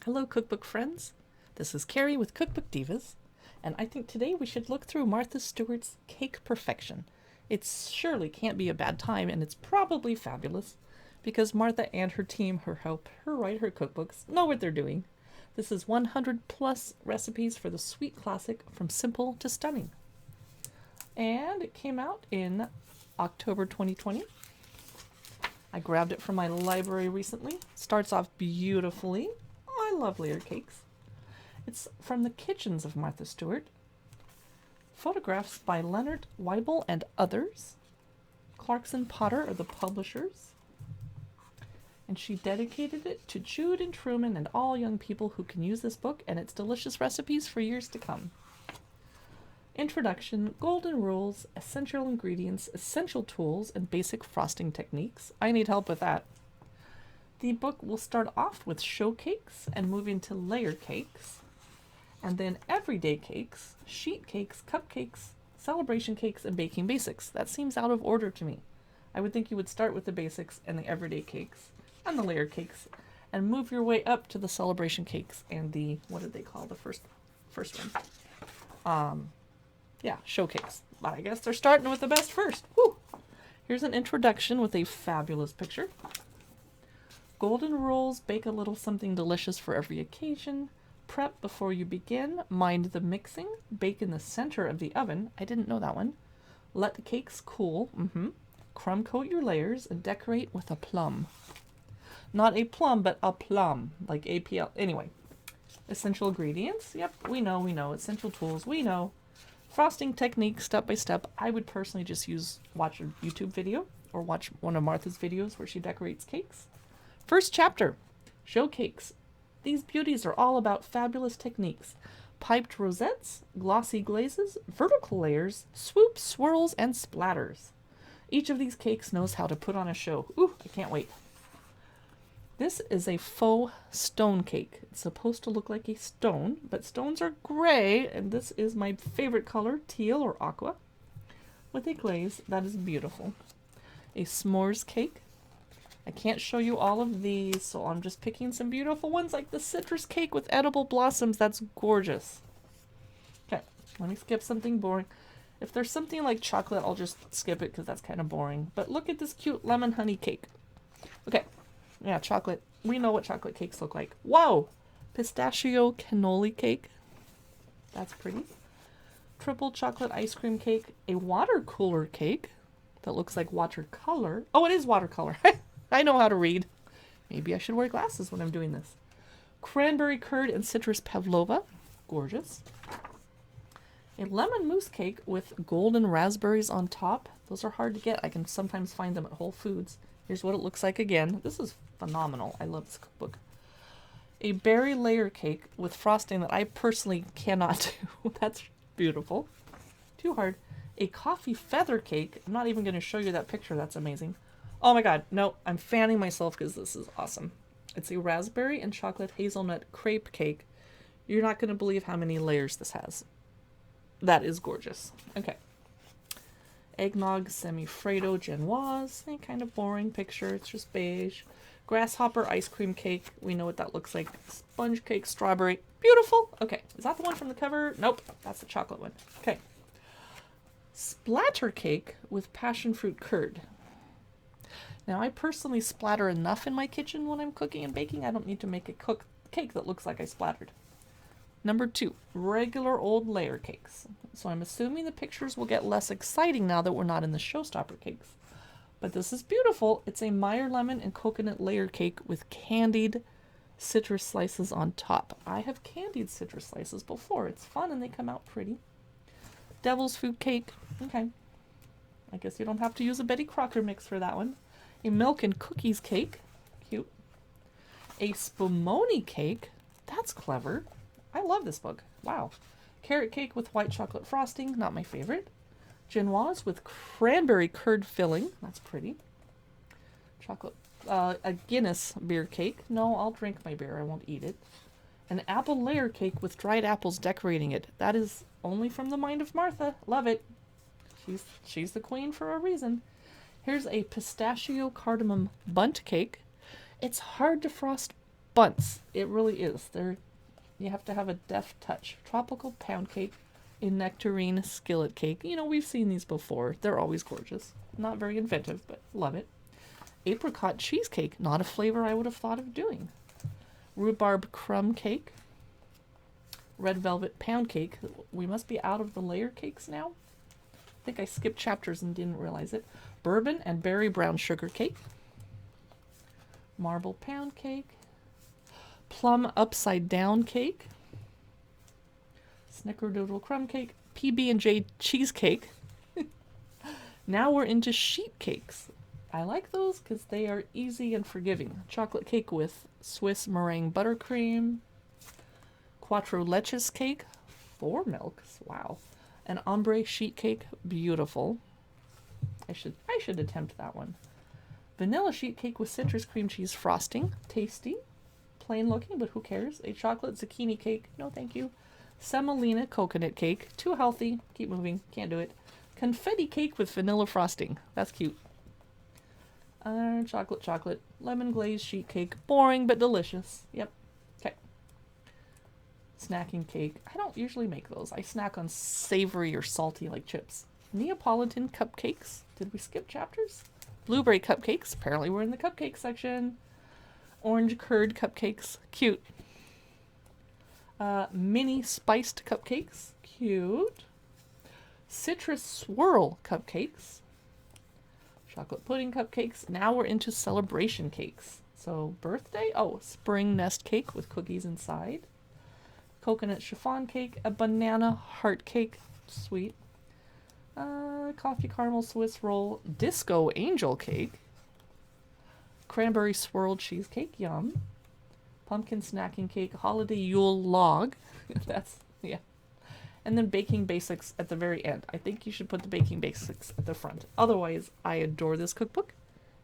Hello cookbook friends, this is Carrie with Cookbook Divas, and I think today we should look through Martha Stewart's Cake Perfection. It surely can't be a bad time, and it's probably fabulous, because Martha and her team who help her write her cookbooks know what they're doing. This is 100 plus recipes for the sweet classic from simple to stunning. And it came out in October 2020. I grabbed it from my library recently. Starts off beautifully. I love layer cakes. It's from the kitchens of Martha Stewart. Photographs by Leonard Weibel and others. Clarkson Potter are the publishers. And she dedicated it to Jude and Truman and all young people who can use this book and its delicious recipes for years to come. Introduction, golden rules, essential ingredients, essential tools, and basic frosting techniques. I need help with that. The book will start off with show cakes and move into layer cakes, and then everyday cakes, sheet cakes, cupcakes, celebration cakes, and baking basics. That seems out of order to me. I would think you would start with the basics and the everyday cakes and the layer cakes and move your way up to the celebration cakes and the, what did they call the first one? Show cakes. But I guess they're starting with the best first. Woo! Here's an introduction with a fabulous picture. Golden rules, bake a little something delicious for every occasion. Prep before you begin. Mind the mixing. Bake in the center of the oven. I didn't know that one. Let the cakes cool. Crumb coat your layers and decorate with a plum. Not a plum, but a plum. Like APL. Anyway. Essential ingredients. Yep, we know. Essential tools. We know. Frosting technique, step by step. I would personally just watch a YouTube video or watch one of Martha's videos where she decorates cakes. First chapter, show cakes. These beauties are all about fabulous techniques. Piped rosettes, glossy glazes, vertical layers, swoops, swirls, and splatters. Each of these cakes knows how to put on a show. Ooh, I can't wait. This is a faux stone cake. It's supposed to look like a stone, but stones are gray, and this is my favorite color, teal or aqua, with a glaze that is beautiful. A s'mores cake. I can't show you all of these, so I'm just picking some beautiful ones, like the citrus cake with edible blossoms. That's gorgeous. Okay, let me skip something boring. If there's something like chocolate, I'll just skip it because that's kind of boring. But look at this cute lemon honey cake. Okay. Yeah, chocolate. We know what chocolate cakes look like. Whoa! Pistachio cannoli cake. That's pretty. Triple chocolate ice cream cake. A water cooler cake that looks like watercolor. Oh, it is watercolor. I know how to read. Maybe I should wear glasses when I'm doing this. Cranberry curd and citrus pavlova. Gorgeous. A lemon mousse cake with golden raspberries on top. Those are hard to get. I can sometimes find them at Whole Foods. Here's what it looks like again. This is phenomenal. I love this cookbook. A berry layer cake with frosting that I personally cannot do. That's beautiful. Too hard. A coffee feather cake. I'm not even going to show you that picture. That's amazing. Oh my god. No, I'm fanning myself because this is awesome. It's a raspberry and chocolate hazelnut crepe cake. You're not going to believe how many layers this has. That is gorgeous. Okay. Eggnog semi-Fredo genoise. Kind of boring picture. It's just beige. Grasshopper ice cream cake. We know what that looks like. Sponge cake strawberry. Beautiful. Okay. Is that the one from the cover? Nope. That's the chocolate one. Okay. Splatter cake with passionfruit curd. Now, I personally splatter enough in my kitchen when I'm cooking and baking. I don't need to make a cake that looks like I splattered. Number 2, regular old layer cakes. So I'm assuming the pictures will get less exciting now that we're not in the showstopper cakes. But this is beautiful. It's a Meyer lemon and coconut layer cake with candied citrus slices on top. I have candied citrus slices before. It's fun and they come out pretty. Devil's food cake. Okay. I guess you don't have to use a Betty Crocker mix for that one. A milk and cookies cake. Cute. A spumoni cake. That's clever. I love this book. Wow. Carrot cake with white chocolate frosting. Not my favorite. Genoise with cranberry curd filling. That's pretty. Chocolate. A Guinness beer cake. No, I'll drink my beer. I won't eat it. An apple layer cake with dried apples decorating it. That is only from the mind of Martha. Love it. She's the queen for a reason. Here's a pistachio cardamom bundt cake. It's hard to frost Bundts. It really is. You have to have a deft touch. Tropical pound cake, a nectarine skillet cake. You know, we've seen these before. They're always gorgeous. Not very inventive, but love it. Apricot cheesecake, not a flavor I would have thought of doing. Rhubarb crumb cake. Red velvet pound cake. We must be out of the layer cakes now. I think I skipped chapters and didn't realize it. Bourbon and berry brown sugar cake. Marble pound cake. Plum upside down cake. Snickerdoodle crumb cake. PB&J cheesecake. Now we're into sheet cakes. I like those because they are easy and forgiving. Chocolate cake with Swiss meringue buttercream. Quattro leches cake. 4 milks. Wow. An ombre sheet cake. Beautiful. I should attempt that one. Vanilla sheet cake with citrus cream cheese frosting. Tasty. Plain looking, but who cares? A chocolate zucchini cake. No, thank you. Semolina coconut cake. Too healthy. Keep moving. Can't do it. Confetti cake with vanilla frosting. That's cute. Chocolate. Lemon glazed sheet cake. Boring, but delicious. Yep. Okay. Snacking cake. I don't usually make those. I snack on savory or salty like chips. Neapolitan cupcakes. Did we skip chapters? Blueberry cupcakes. Apparently we're in the cupcake section. Orange curd cupcakes. Cute. Mini spiced cupcakes. Cute. Citrus swirl cupcakes. Chocolate pudding cupcakes. Now we're into celebration cakes. So birthday. Oh, spring nest cake with cookies inside. Coconut chiffon cake. A banana heart cake. Sweet. Coffee caramel Swiss roll. Disco angel cake. Cranberry swirled cheesecake. Yum. Pumpkin snacking cake. Holiday Yule log. That's, yeah. And then baking basics at the very end. I think you should put the baking basics at the front. Otherwise, I adore this cookbook.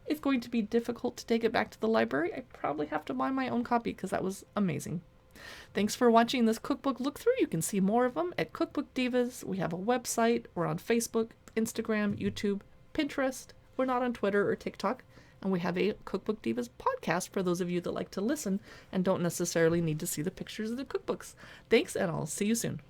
It's going to be difficult to take it back to the library. I probably have to buy my own copy because that was amazing. Thanks for watching this cookbook look through. You can see more of them at Cookbook Divas. We have a website. We're on Facebook, Instagram, YouTube, Pinterest. We're not on Twitter or TikTok. And we have a Cookbook Divas podcast for those of you that like to listen and don't necessarily need to see the pictures of the cookbooks. Thanks, and I'll see you soon.